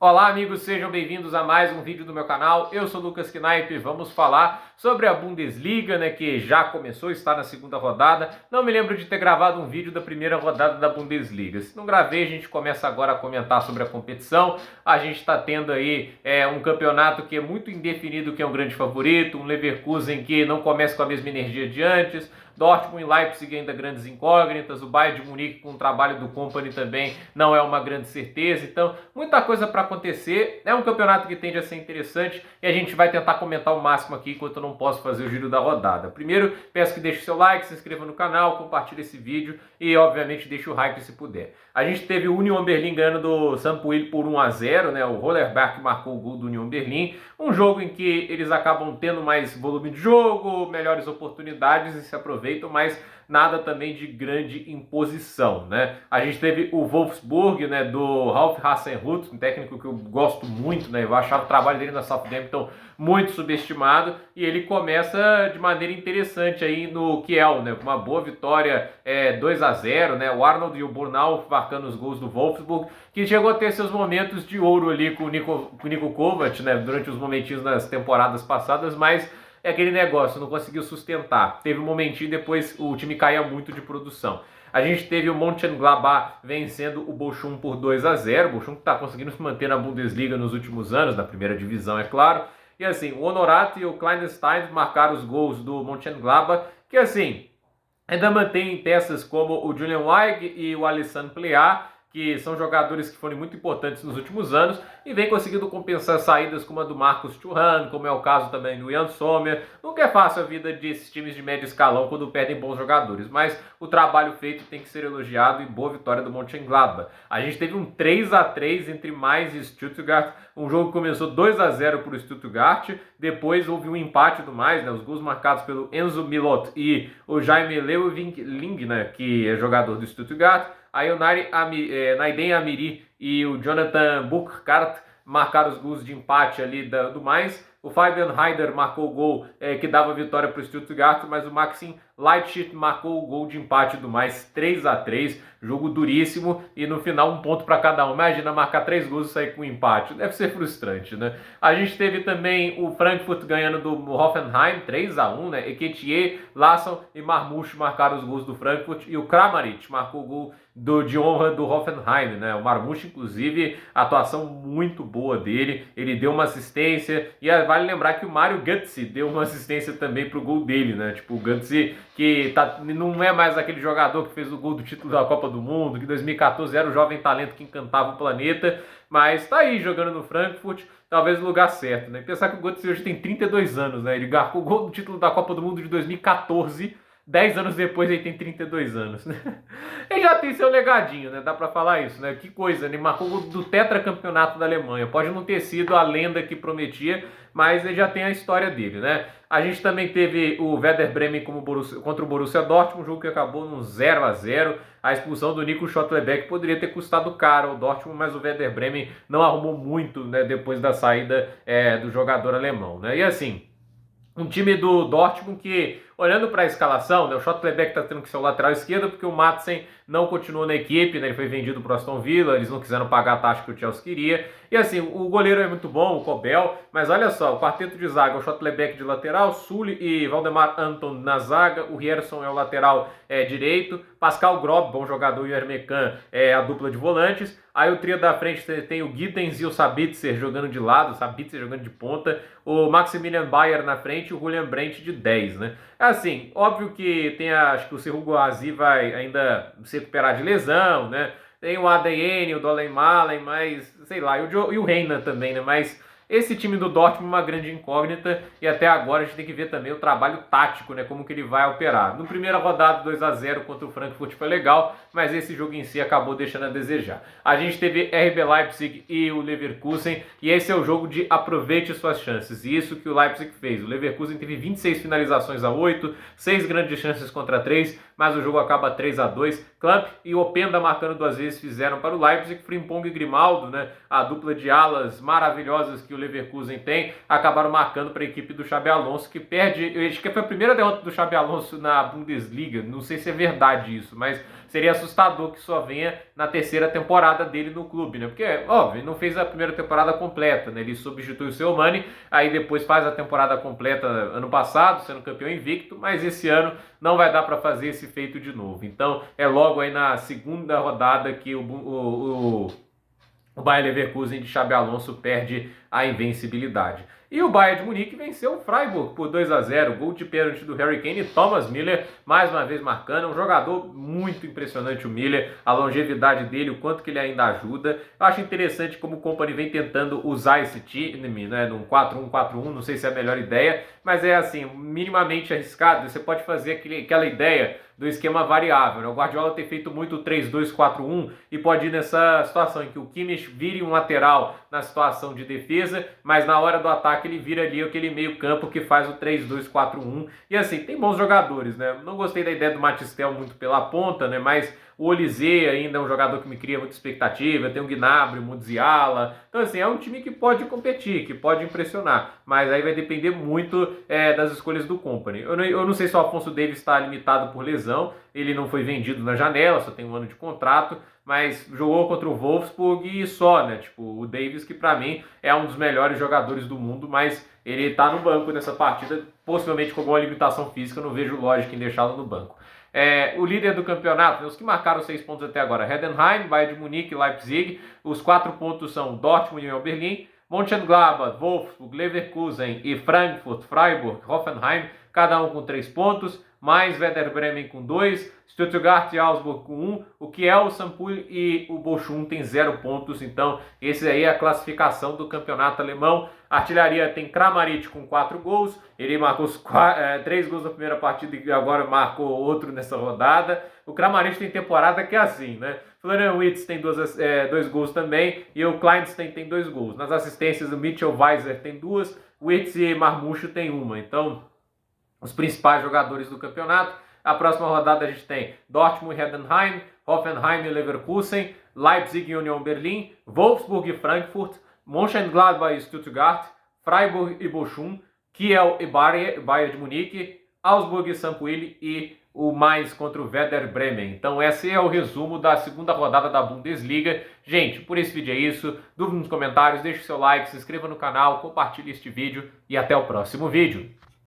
Olá amigos, sejam bem-vindos a mais um vídeo do meu canal. Eu sou Lucas Knaip e vamos falar sobre a Bundesliga, que já começou, está na segunda rodada. Não me lembro de ter gravado um vídeo da primeira rodada da Bundesliga. Se não gravei, a gente começa agora a comentar sobre a competição. A gente está tendo aí um campeonato que é muito indefinido, que é um grande favorito, um Leverkusen que não começa com a mesma energia de antes, Dortmund e Leipzig ainda grandes incógnitas, o Bayern de Munique com o trabalho do Kompany também não é uma grande certeza, então muita coisa para acontecer. É um campeonato que tende a ser interessante e a gente vai tentar comentar o máximo aqui enquanto eu não posso fazer o giro da rodada. Primeiro, peço que deixe seu like, se inscreva no canal, compartilhe esse vídeo e obviamente deixe o hype se puder. A gente teve o Union Berlin ganhando do Sampaoli por 1-0, o Hollerberg marcou o gol do Union Berlin, um jogo em que eles acabam tendo mais volume de jogo, melhores oportunidades e se aproveitam, mas nada também de grande imposição, A gente teve o Wolfsburg, do Ralf Hasenhüttl, um técnico que eu gosto muito, Eu achava o trabalho dele na Southampton muito subestimado e ele começa de maneira interessante aí no Kiel, com uma boa vitória 2-0, o Arnold e o Burnau marcando os gols do Wolfsburg, que chegou a ter seus momentos de ouro ali com o Niko Kovac, durante os momentinhos nas temporadas passadas, mas é aquele negócio, não conseguiu sustentar. Teve um momentinho e depois o time caía muito de produção. A gente teve o Mönchengladbach vencendo o Bochum por 2-0. O Bochum que está conseguindo se manter na Bundesliga nos últimos anos, na primeira divisão, é claro. E assim, o Honorato e o Kleinstein marcaram os gols do Mönchengladbach, que assim, ainda mantém peças como o Julian Weig e o Alessandro Plea, que são jogadores que foram muito importantes nos últimos anos e vem conseguindo compensar saídas como a do Marcus Thuram, como é o caso também do Jan Sommer. Nunca é fácil a vida desses times de médio escalão quando perdem bons jogadores, mas o trabalho feito tem que ser elogiado e boa vitória do Mönchengladbach. A gente teve um 3-3 entre Mainz e Stuttgart, um jogo que começou 2-0 para o Stuttgart, depois houve um empate do Mainz, os gols marcados pelo Enzo Milot e o Jaime Leuwing, que é jogador do Stuttgart. Aí o Naiden Amiri e o Jonathan Burkhardt marcaram os gols de empate ali do Mainz. O Fabian Haider marcou o gol que dava vitória para o Stuttgart, mas o Maxim Leitschit marcou o gol de empate do Mainz, 3-3, jogo duríssimo e no final um ponto para cada um. Imagina marcar 3 gols e sair com um empate, deve ser frustrante, A gente teve também o Frankfurt ganhando do Hoffenheim, 3-1, Eketier, Larsson e Marmouche marcaram os gols do Frankfurt e o Kramaric marcou o gol de honra do Hoffenheim, O Marmouche, inclusive, atuação muito boa dele, ele deu uma assistência e vale lembrar que o Mario Götze deu uma assistência também pro gol dele, Tipo, o Götze que não é mais aquele jogador que fez o gol do título da Copa do Mundo, que em 2014 era o jovem talento que encantava o planeta, mas tá aí jogando no Frankfurt, talvez no lugar certo, E pensar que o Götze hoje tem 32 anos, Ele marcou o gol do título da Copa do Mundo de 2014, 10 anos depois ele tem 32 anos, Ele já tem seu legadinho, Dá pra falar isso, Que coisa, Ele marcou o gol do tetracampeonato da Alemanha. Pode não ter sido a lenda que prometia, mas ele já tem a história dele, A gente também teve o Werder Bremen contra o Borussia Dortmund, um jogo que acabou num 0-0. A expulsão do Nico Schlotterbeck poderia ter custado caro ao Dortmund, mas o Werder Bremen não arrumou muito, depois da saída do jogador alemão, E assim, um time do Dortmund que, olhando para a escalação, o Schlotterbeck está tendo que ser o lateral esquerdo porque o Madsen não continuou na equipe, Ele foi vendido para o Aston Villa, eles não quiseram pagar a taxa que o Chelsea queria. E assim, o goleiro é muito bom, o Kobel, mas olha só, o quarteto de zaga, o Schlotterbeck de lateral, Sully e Valdemar Anton na zaga, o Rierson é o lateral direito, Pascal Grob, bom jogador, e o Ermecan é a dupla de volantes. Aí o trio da frente tem o Gittens e o Sabitzer jogando de lado, o Sabitzer jogando de ponta, o Maximilian Bayer na frente e o Julian Brandt de 10, Assim, óbvio que acho que o Seru Guazi vai ainda se recuperar de lesão, Tem o ADN, o Dolen Malen, mas sei lá, e o Reina também, Mas esse time do Dortmund é uma grande incógnita e até agora a gente tem que ver também o trabalho tático, como que ele vai operar. No primeira rodada, 2-0 contra o Frankfurt foi legal, mas esse jogo em si acabou deixando a desejar. A gente teve RB Leipzig e o Leverkusen e esse é o jogo de aproveite suas chances. E isso que o Leipzig fez. O Leverkusen teve 26 finalizações a 8, 6 grandes chances contra 3, mas o jogo acaba 3-2. Klamp e Openda marcando 2 vezes fizeram para o Leipzig. Frimpong e Grimaldo, a dupla de alas maravilhosas que o Leverkusen tem, acabaram marcando para a equipe do Xabi Alonso, que perde, eu acho que foi a primeira derrota do Xabi Alonso na Bundesliga, não sei se é verdade isso, mas seria assustador que só venha na terceira temporada dele no clube, né? Porque, óbvio, ele não fez a primeira temporada completa, né? Ele substitui o seu Mane, aí depois faz a temporada completa ano passado, sendo campeão invicto, mas esse ano não vai dar para fazer esse feito de novo. Então, é logo aí na segunda rodada que o Bayer Leverkusen de Xabi Alonso perde a invencibilidade. E o Bayern de Munique venceu o Freiburg por 2-0, gol de pênalti do Harry Kane e Thomas Müller, mais uma vez marcando, um jogador muito impressionante o Müller, a longevidade dele, o quanto que ele ainda ajuda. Eu acho interessante como o Kompany vem tentando usar esse time, né, num 4-1-4-1, não sei se é a melhor ideia, mas é assim, minimamente arriscado, você pode fazer aquela ideia do esquema variável, né? O Guardiola tem feito muito 3-2-4-1 e pode ir nessa situação em que o Kimmich vire um lateral na situação de defesa, mas na hora do ataque ele vira ali aquele meio campo que faz o 3-2-4-1 e assim, tem bons jogadores, né? Não gostei da ideia do Matistel muito pela ponta, né? Mas o Olise ainda é um jogador que me cria muita expectativa, tem o Gnabry, o Musiala, então assim, é um time que pode competir, que pode impressionar, mas aí vai depender muito das escolhas do Kompany. Eu não sei se o Alphonso Davies está limitado por lesão, ele não foi vendido na janela, só tem um ano de contrato, mas jogou contra o Wolfsburg e só, né? Tipo, o Davies, que pra mim é um dos melhores jogadores do mundo, mas ele tá no banco nessa partida, possivelmente com alguma limitação física, eu não vejo lógica em deixá-lo no banco. O líder do campeonato, os que marcaram 6 pontos até agora, Heidenheim, Bayern de Munique e Leipzig. Os 4 pontos são Dortmund e Union Berlin, Mönchengladbach, Wolfsburg, Leverkusen e Frankfurt, Freiburg, Hoffenheim, cada um com 3 pontos, mais Werder Bremen com 2, Stuttgart e Augsburg com 1, o Kiel, o Sampdoria e o Bochum tem 0 pontos, então esse aí é a classificação do campeonato alemão. A artilharia tem Kramaric com 4 gols, ele marcou 3 gols na primeira partida e agora marcou outro nessa rodada. O Kramaric tem temporada que é assim, né? Florian Wirtz tem 2 gols também e o Kleinstein tem 2 gols. Nas assistências o Mitchell Weiser tem 2, Wirtz e Marmoucho tem 1, então os principais jogadores do campeonato. A próxima rodada a gente tem Dortmund e Heidenheim, Hoffenheim e Leverkusen, Leipzig e Union Berlin, Wolfsburg e Frankfurt, Mönchengladbach e Stuttgart, Freiburg e Bochum, Kiel e Bayern de Munique, Augsburg e Sampdoria e o mais contra o Werder Bremen. Então esse é o resumo da segunda rodada da Bundesliga. Gente, por esse vídeo é isso. Dúvida nos comentários, deixe seu like, se inscreva no canal, compartilhe este vídeo e até o próximo vídeo.